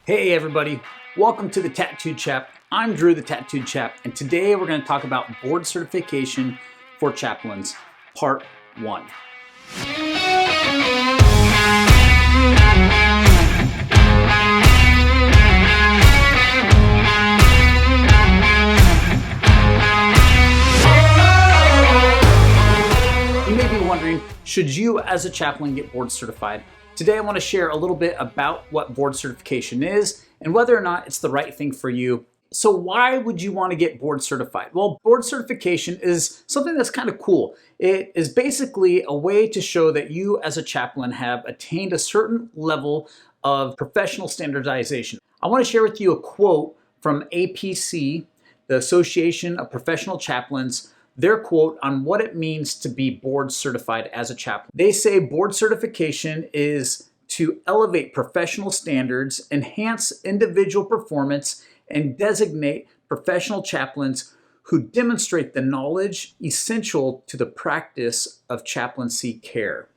Hey everybody, welcome to the Tattooed Chap. I'm Drew, the Tattooed Chap, and today we're going to talk about board certification for chaplains, part 1. You may be wondering, should you as a chaplain get board certified? Today I want to share a little bit about what board certification is and whether or not it's the right thing for you. So why would you want to get board certified? Well, board certification is something that's kind of cool. It is basically a way to show that you as a chaplain have attained a certain level of professional standardization. I want to share with you a quote from APC, the Association of Professional Chaplains, their quote on what it means to be board certified as a chaplain. They say board certification is to elevate professional standards, enhance individual performance, and designate professional chaplains who demonstrate the knowledge essential to the practice of chaplaincy care.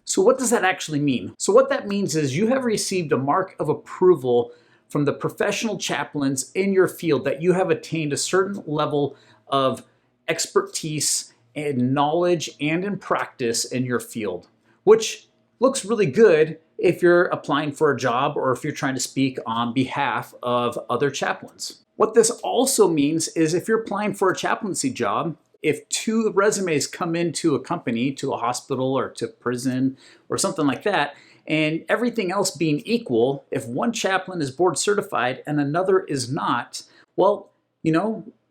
So what does that actually mean? So what that means is you have received a mark of approval from the professional chaplains in your field that you have attained a certain level of expertise and knowledge and in practice in your field, which looks really good if you're applying for a job or if you're trying to speak on behalf of other chaplains. What this also means is if you're applying for a chaplaincy job, if 2 resumes come into a company, to a hospital or to prison or something like that, and everything else being equal, if one chaplain is board certified and another is not, well,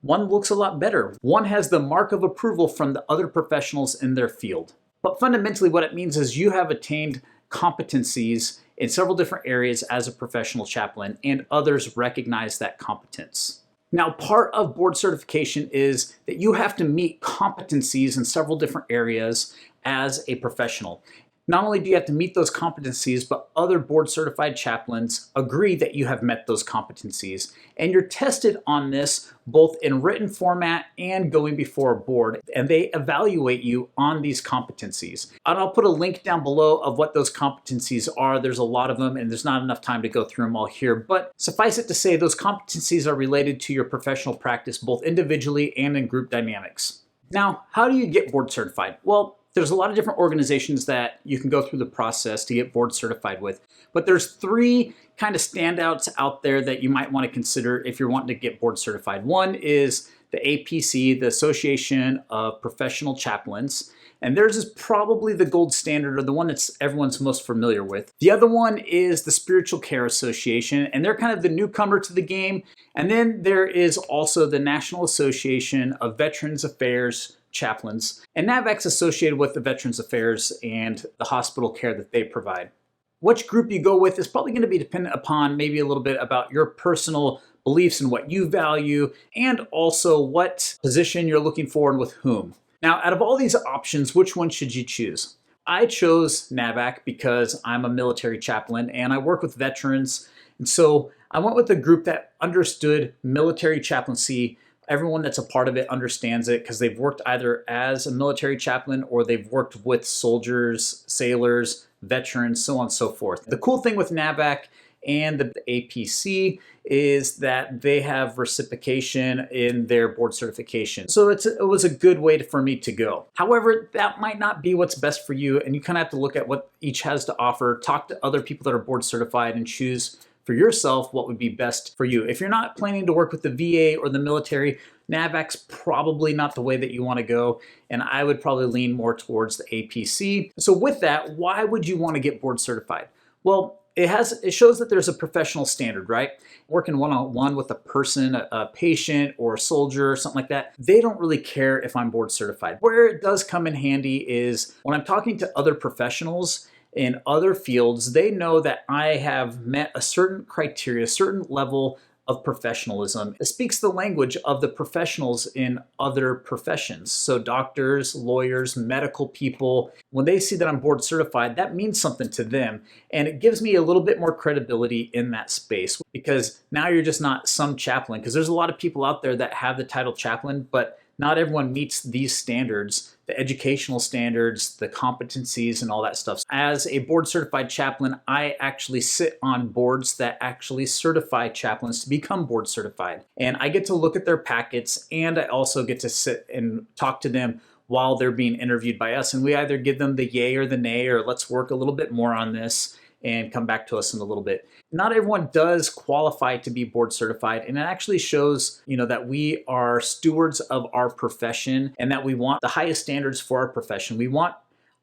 one looks a lot better. One has the mark of approval from the other professionals in their field. But fundamentally what it means is you have attained competencies in several different areas as a professional chaplain, and others recognize that competence. Now, part of board certification is that you have to meet competencies in several different areas as a professional. Not only do you have to meet those competencies, but other board certified chaplains agree that you have met those competencies. And you're tested on this both in written format and going before a board, and they evaluate you on these competencies. And I'll put a link down below of what those competencies are. There's a lot of them, and there's not enough time to go through them all here, but suffice it to say those competencies are related to your professional practice, both individually and in group dynamics. Now, how do you get board certified? Well, there's a lot of different organizations that you can go through the process to get board certified with, but there's 3 kind of standouts out there that you might want to consider if you're wanting to get board certified. One is the APC, the Association of Professional Chaplains, and theirs is probably the gold standard or the one that's everyone's most familiar with. The other one is the Spiritual Care Association, and they're kind of the newcomer to the game. And then there is also the National Association of Veterans Affairs Chaplains, and NAVAV's associated with the Veterans Affairs and the hospital care that they provide. Which group you go with is probably going to be dependent upon maybe a little bit about your personal beliefs and what you value, and also what position you're looking for and with whom. Now, out of all these options, which one should you choose? I chose NAVAV because I'm a military chaplain and I work with veterans, and so I went with a group that understood military chaplaincy. Everyone that's a part of it understands it because they've worked either as a military chaplain or they've worked with soldiers, sailors, veterans, so on and so forth. The cool thing with NAVAV and the APC is that they have reciprocation in their board certification. So it was a good way for me to go. However, that might not be what's best for you, and you kind of have to look at what each has to offer, talk to other people that are board certified, and choose for yourself what would be best for you. If you're not planning to work with the VA or the military, NAVAV's probably not the way that you want to go, and I would probably lean more towards the APC. So with that, why would you want to get board certified? Well, it shows that there's a professional standard, right? Working one-on-one with a person, a patient or a soldier or something like that, they don't really care if I'm board certified. Where it does come in handy is when I'm talking to other professionals in other fields, they know that I have met a certain criteria, a certain level of professionalism. It speaks the language of the professionals in other professions. So doctors, lawyers, medical people, when they see that I'm board certified, that means something to them. And it gives me a little bit more credibility in that space, because now you're just not some chaplain, because there's a lot of people out there that have the title chaplain, but not everyone meets these standards, the educational standards, the competencies, and all that stuff. As a board certified chaplain, I actually sit on boards that actually certify chaplains to become board certified. And I get to look at their packets, and I also get to sit and talk to them while they're being interviewed by us. And we either give them the yay or the nay, or let's work a little bit more on this and come back to us in a little bit. Not everyone does qualify to be board certified, and it actually shows, that we are stewards of our profession and that we want the highest standards for our profession. We want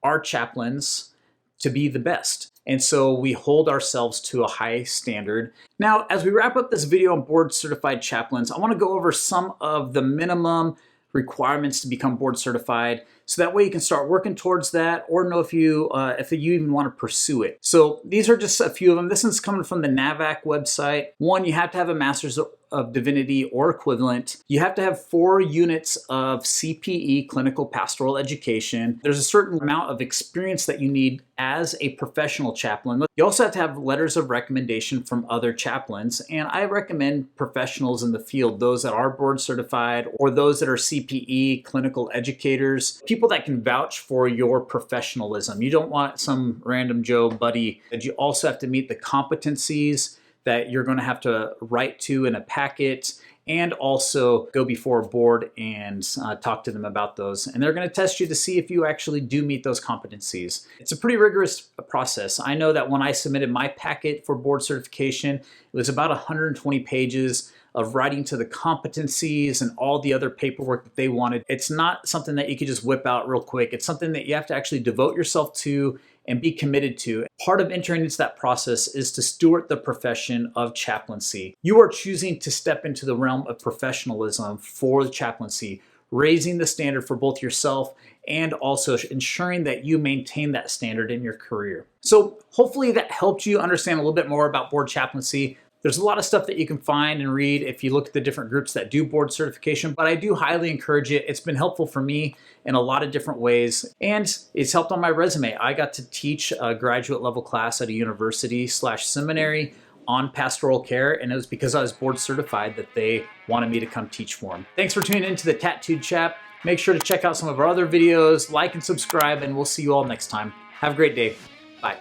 our chaplains to be the best. And so we hold ourselves to a high standard. Now, as we wrap up this video on board certified chaplains, I want to go over some of the minimum requirements to become board certified, so that way you can start working towards that, or know if you even want to pursue it. So these are just a few of them. This one's coming from the NAVAV website. One, you have to have a Master's of Divinity or equivalent. You have to have 4 units of CPE, clinical pastoral education. There's a certain amount of experience that you need as a professional chaplain. You also have to have letters of recommendation from other chaplains, and I recommend professionals in the field, those that are board certified or those that are CPE, clinical educators, people that can vouch for your professionalism. You don't want some random Joe buddy. You also have to meet the competencies that you're going to have to write to in a packet, and also go before a board and talk to them about those. And they're going to test you to see if you actually do meet those competencies. It's a pretty rigorous process. I know that when I submitted my packet for board certification, it was about 120 pages of writing to the competencies and all the other paperwork that they wanted. It's not something that you could just whip out real quick. It's something that you have to actually devote yourself to and be committed to. Part of entering into that process is to steward the profession of chaplaincy. You are choosing to step into the realm of professionalism for the chaplaincy, raising the standard for both yourself and also ensuring that you maintain that standard in your career. So hopefully that helped you understand a little bit more about board chaplaincy. There's a lot of stuff that you can find and read if you look at the different groups that do board certification, but I do highly encourage it. It's been helpful for me in a lot of different ways, and it's helped on my resume. I got to teach a graduate level class at a university/seminary on pastoral care, and it was because I was board certified that they wanted me to come teach for them. Thanks for tuning in to the Tattooed Chap. Make sure to check out some of our other videos, like and subscribe, and we'll see you all next time. Have a great day. Bye.